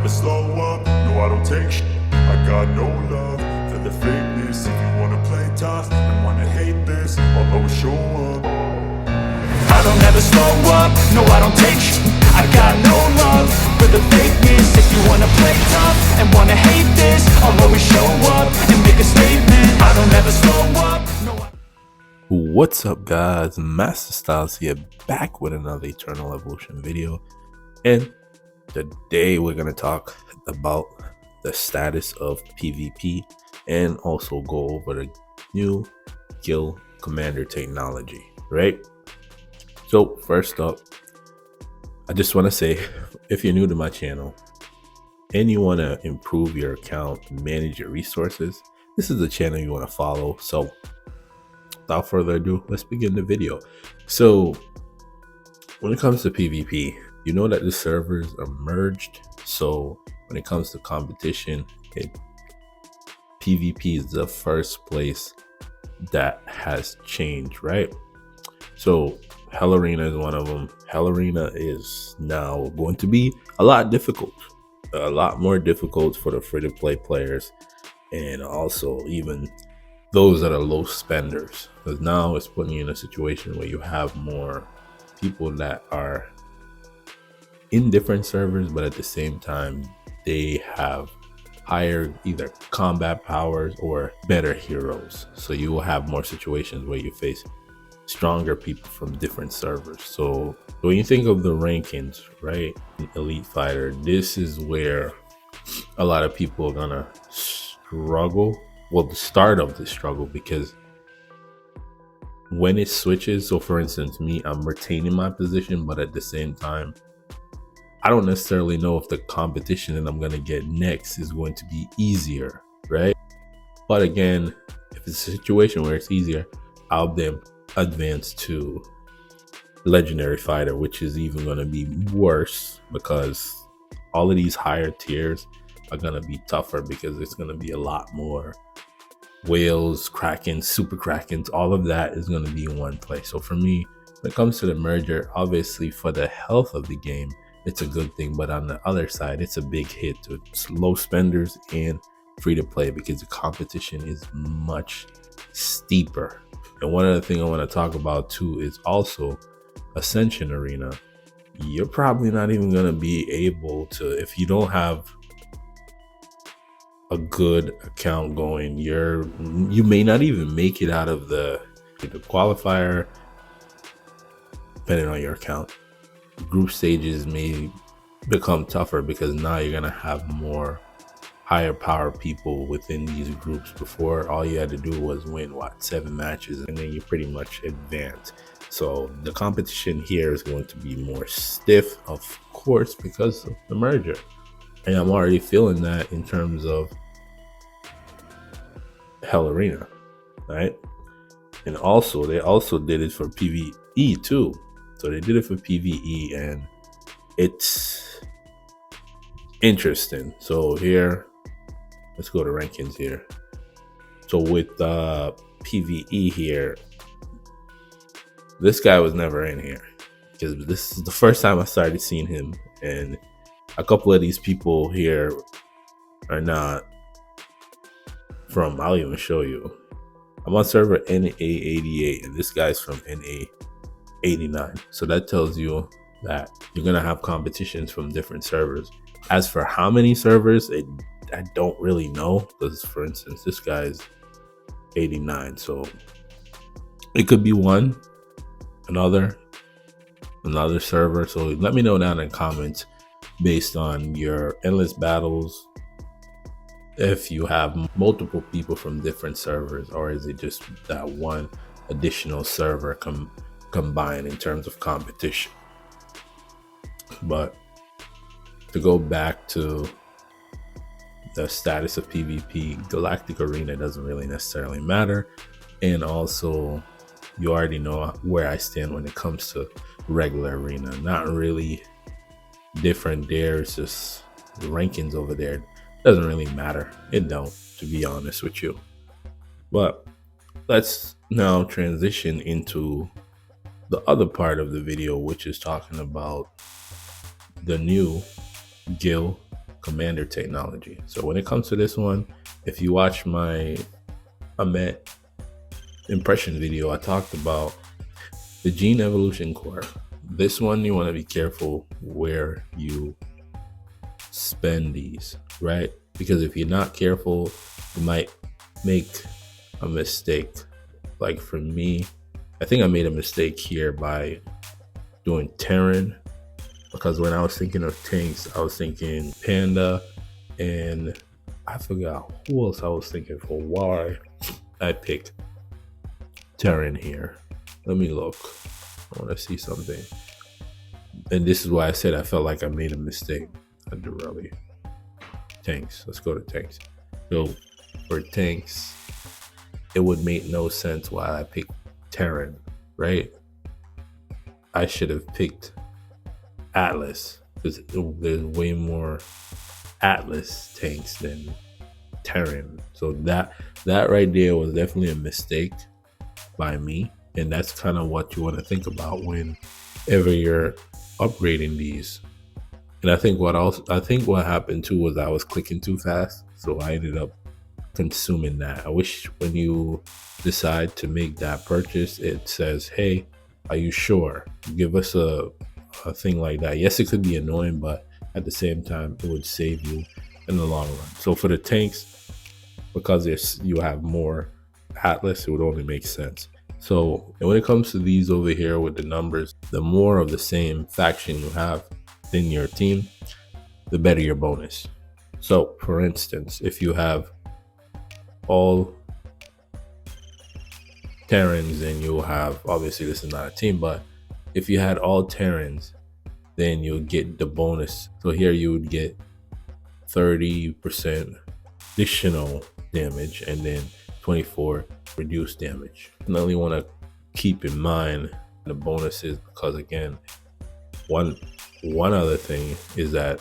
never slow up, no I don't take shit. I got no love for the fakeness. If you wanna play tough and wanna hate this, I'll always show up. I don't ever slow up, no I don't take shit. I got no love for the fakeness. If you wanna play tough and wanna hate this, I'll always show up and make a statement. I don't ever slow up, no What's up guys, Masta Styles here, back with another Eternal Evolution video. And today we're going to talk about the status of PvP and also go over the new Guild Commander technology, right? So first up, I just want to say, if you're new to my channel and you want to improve your account, manage your resources, this is the channel you want to follow. So without further ado, let's begin the video. So when it comes to PvP, you know that the servers are merged. So when it comes to competition, PvP is the first place that has changed, right? So Hell Arena is one of them. Hell Arena is now going to be a lot more difficult for the free-to-play players, and also even those that are low spenders, because now it's putting you in a situation where you have more people that are in different servers, but at the same time they have higher either combat powers or better heroes. So you will have more situations where you face stronger people from different servers. So when you think of the rankings, right, Elite Fighter, this is where a lot of people are gonna struggle. Well, the start of the struggle, because when it switches, so for instance, me, I'm retaining my position, but at the same time, I don't necessarily know if the competition that I'm going to get next is going to be easier, right? But again, if it's a situation where it's easier, I'll then advance to Legendary Fighter, which is even going to be worse, because all of these higher tiers are going to be tougher, because it's going to be a lot more whales, krakens, super krakens. All of that is going to be in one place. So for me, when it comes to the merger, obviously for the health of the game, it's a good thing, but on the other side, it's a big hit to low spenders and free to play, because the competition is much steeper. And one other thing I want to talk about too is also Ascension Arena. You're probably not even going to be able to, if you don't have a good account going, you may not even make it out of the qualifier, depending on your account. Group stages may become tougher, because now you're gonna have more higher power people within these groups. Before, all you had to do was win 7 matches, and then you pretty much advance. So the competition here is going to be more stiff, of course, because of the merger. And I'm already feeling that in terms of Hell Arena, right? And also, they also did it for PVE too. So they did it for PVE, and it's interesting. So here, let's go to rankings here. So with PVE here, this guy was never in here, because this is the first time I started seeing him, and a couple of these people here are not from, I'll even show you. I'm on server NA88, and this guy's from NA89. So that tells you that you're gonna have competitions from different servers. As for how many servers, I don't really know, because for instance, this guy's 89, so it could be another server. So let me know down in the comments, based on your endless battles, if you have multiple people from different servers, or is it just that one additional server combined in terms of competition. But to go back to the status of PvP, Galactic Arena doesn't really necessarily matter. And also, you already know where I stand when it comes to regular arena. Not really different there. It's just the rankings over there doesn't really matter. It don't, to be honest with you. But let's now transition into the other part of the video, which is talking about the new Guild commander technology. So when it comes to this one, if you watch my Amat impression video, I talked about the gene evolution core. This one, you want to be careful where you spend these, right? Because if you're not careful, you might make a mistake. Like for me, I think I made a mistake here by doing Terran, because when I was thinking of tanks, I was thinking Panda, and I forgot who else I was thinking for why I picked Terran here. Let me look. I want to see something. And this is why I said I felt like I made a mistake. I do really. Tanks. Let's go to tanks. So for tanks, it would make no sense why I picked Terran, right? I should have picked Atlas, because there's way more Atlas tanks than Terran. So that right there was definitely a mistake by me, and that's kind of what you want to think about whenever you're upgrading these. And I think what happened too was I was clicking too fast, so I ended up consuming that. I wish when you decide to make that purchase, it says, hey, are you sure? Give us a thing like that. Yes, it could be annoying, but at the same time, it would save you in the long run. So for the tanks, because you have more Atlas, it would only make sense. So when it comes to these over here with the numbers, the more of the same faction you have in your team, the better your bonus. So for instance, if you have all Terrans, then you'll have, obviously this is not a team, but if you had all Terrans, then you'll get the bonus. So here you would get 30% additional damage and then 24 reduced damage. And I only want to keep in mind the bonuses, because again, one other thing is that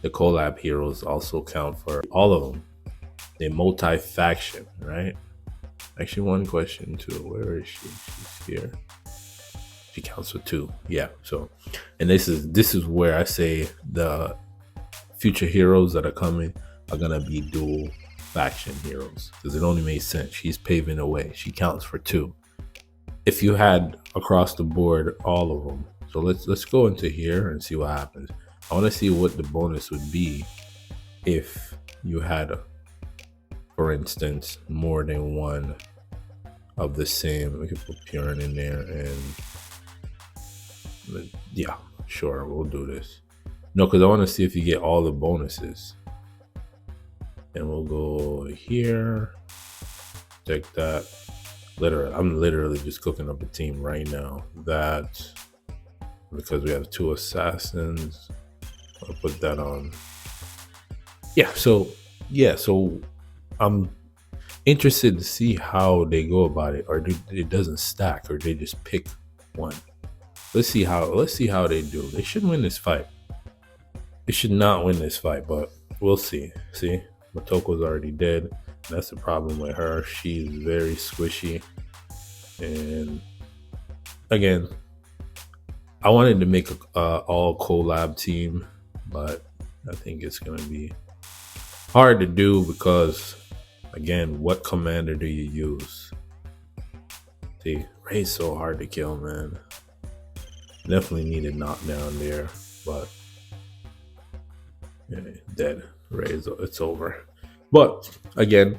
the collab heroes also count for all of them. They're multi-faction, right? Actually, one question too. Where is she? She's here. She counts for 2. Yeah. So, and this is where I say the future heroes that are coming are gonna be dual faction heroes, because it only makes sense. She's paving the way. She counts for 2. If you had across the board all of them, so let's go into here and see what happens. I want to see what the bonus would be if you had, for instance, more than one of the same. We can put Purin in there, and yeah, sure, we'll do this. No, because I want to see if you get all the bonuses. And we'll go here. Take that. I'm literally just cooking up a team right now. That, because we have 2 assassins, I'll put that on. So I'm interested to see how they go about it, or it doesn't stack, or they just pick one. Let's see how they do. They should win this fight. They should not win this fight, but we'll see. See, Motoko's already dead. That's the problem with her. She's very squishy. And again, I wanted to make a all collab team, but I think it's gonna be hard to do because, again, what commander do you use? See, Ray's so hard to kill, man. Definitely needed knockdown there, but yeah, dead. Ray's, it's over. But again,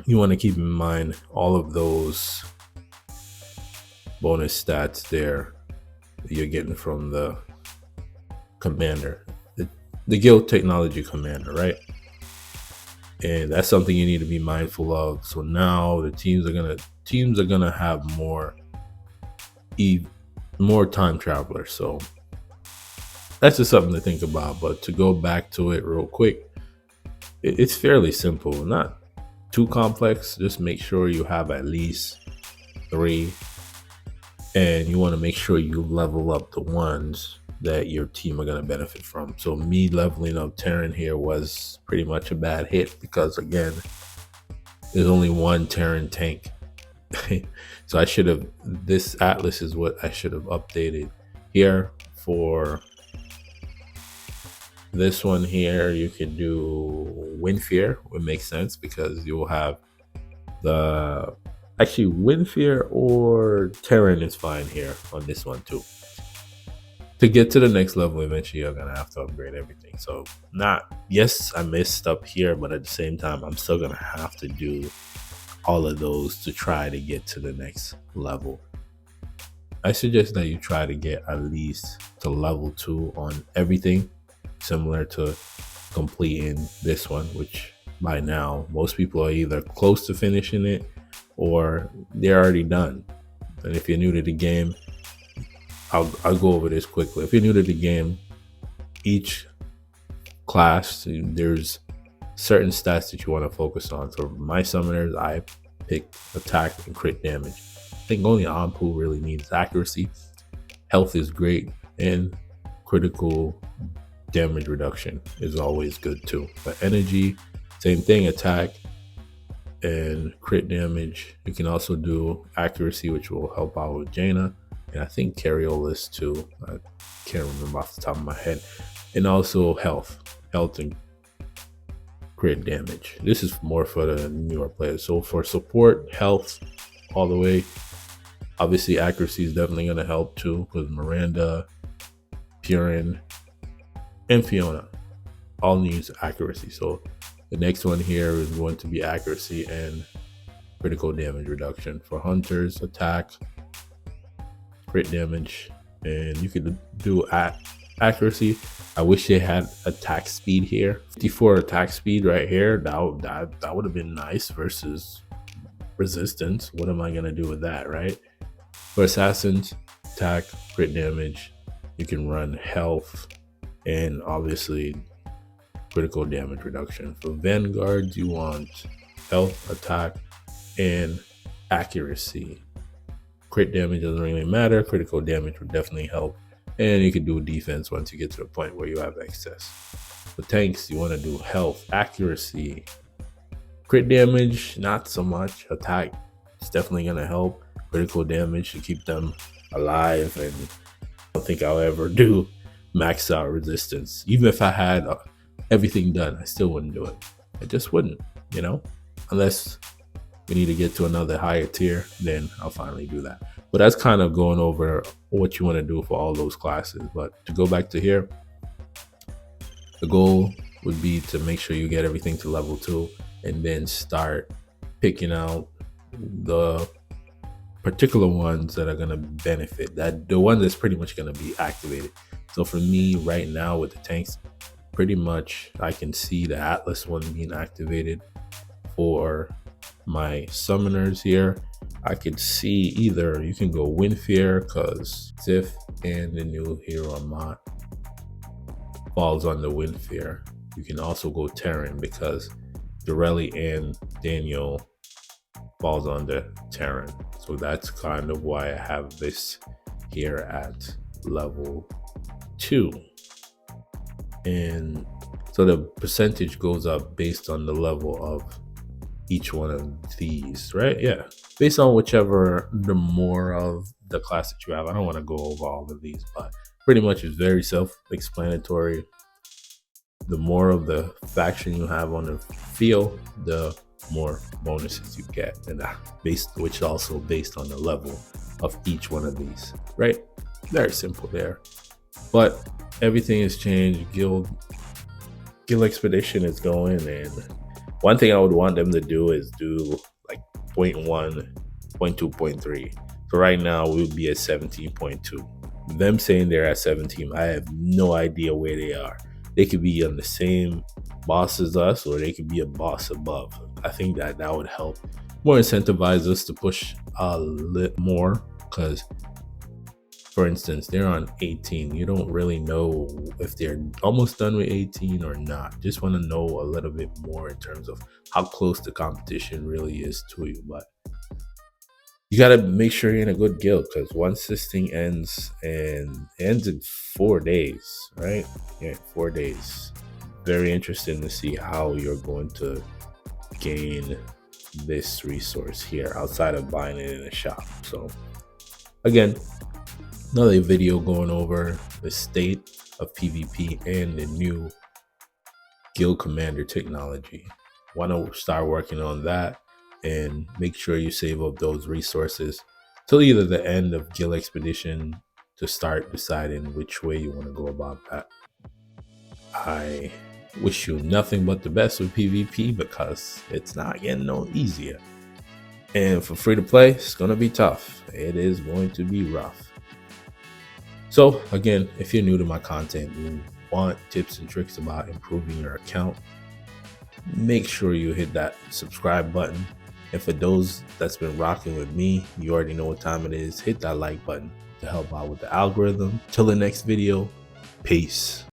you want to keep in mind all of those bonus stats there that you're getting from the commander, the guild technology commander, right? And that's something you need to be mindful of. So now the teams are gonna have more time travelers. So that's just something to think about. But to go back to it real quick, it's fairly simple, not too complex. Just make sure you have at least 3, and you want to make sure you level up the ones that your team are going to benefit from. So me leveling up Terran here was pretty much a bad hit, because again, there's only one Terran tank. So I should have, this Atlas is what I should have updated here for This one here, you can do Wind Fear, would make sense because you'll have the actually Wind Fear or Terran is fine here on this one too. To get to the next level, eventually you're gonna have to upgrade everything. So yes, I messed up here, but at the same time, I'm still gonna have to do all of those to try to get to the next level. I suggest that you try to get at least to level 2 on everything, similar to completing this one, which by now most people are either close to finishing it or they're already done. And if you're new to the game, I'll go over this quickly. If you're new to the game, each class, there's certain stats that you want to focus on. So my summoners, I picked attack and crit damage. I think only Ampu really needs accuracy. Health is great, and critical damage reduction is always good too. But energy, same thing, attack and crit damage. You can also do accuracy, which will help out with Jaina. And I think Carriolis too. I can't remember off the top of my head. And also health and crit damage. This is more for the newer players. So for support, health all the way. Obviously, accuracy is definitely going to help too, because Miranda, Purin, and Fiona all needs accuracy. So the next one here is going to be accuracy and critical damage reduction. For hunters, attack, crit damage, and you could do accuracy. I wish they had attack speed here. 54 attack speed right here. That would have been nice versus resistance. What am I gonna do with that, right? For assassins, attack, crit damage. You can run health and obviously critical damage reduction. For vanguards, you want health, attack, and accuracy. Crit damage doesn't really matter. Critical damage would definitely help. And you can do defense once you get to the point where you have excess. For tanks, you want to do health, accuracy, crit damage, not so much. Attack is definitely going to help. Critical damage to keep them alive. And I don't think I'll ever do max out resistance. Even if I had everything done, I still wouldn't do it. I just wouldn't, unless we need to get to another higher tier, then I'll finally do that. But that's kind of going over what you want to do for all those classes. But to go back to here, the goal would be to make sure you get everything to level 2 and then start picking out the particular ones that are going to benefit, that the one that's pretty much going to be activated. So for me right now with the tanks, pretty much I can see the Atlas one being activated. For my summoners here, I could see either you can go Wind Fear because Sif and the new hero Amat falls on the Wind Fear. You can also go Terran because Dorelli and Daniel falls on the Terran. So that's kind of why I have this here at level 2. And so the percentage goes up based on the level of each one of these, right? Yeah, based on whichever, the more of the class that you have. I don't want to go over all of these, but pretty much it's very self-explanatory. The more of the faction you have on the field, the more bonuses you get, and which is also based on the level of each one of these, right? Very simple there. But everything has changed. Guild Expedition is going, and one thing I would want them to do is do like 0.1, 0.2, 0.3. So right now we would be at 17.2. Them saying they're at 17, I have no idea where they are. They could be on the same boss as us, or they could be a boss above. I think that would help more incentivize us to push a little more, because for instance, they're on 18. You don't really know if they're almost done with 18 or not. Just want to know a little bit more in terms of how close the competition really is to you. But you got to make sure you're in a good guild, because once this thing ends, and it ends in 4 days, right? Yeah, 4 days. Very interesting to see how you're going to gain this resource here outside of buying it in a shop. So again, another video going over the state of PvP and the new guild commander technology. Want to start working on that and make sure you save up those resources till either the end of guild expedition to start deciding which way you want to go about that. I wish you nothing but the best with PvP because it's not getting no easier. And for free to play, it's going to be tough. It is going to be rough. So again, if you're new to my content, you want tips and tricks about improving your account, make sure you hit that subscribe button. And for those that's been rocking with me, you already know what time it is. Hit that like button to help out with the algorithm. Till the next video, peace.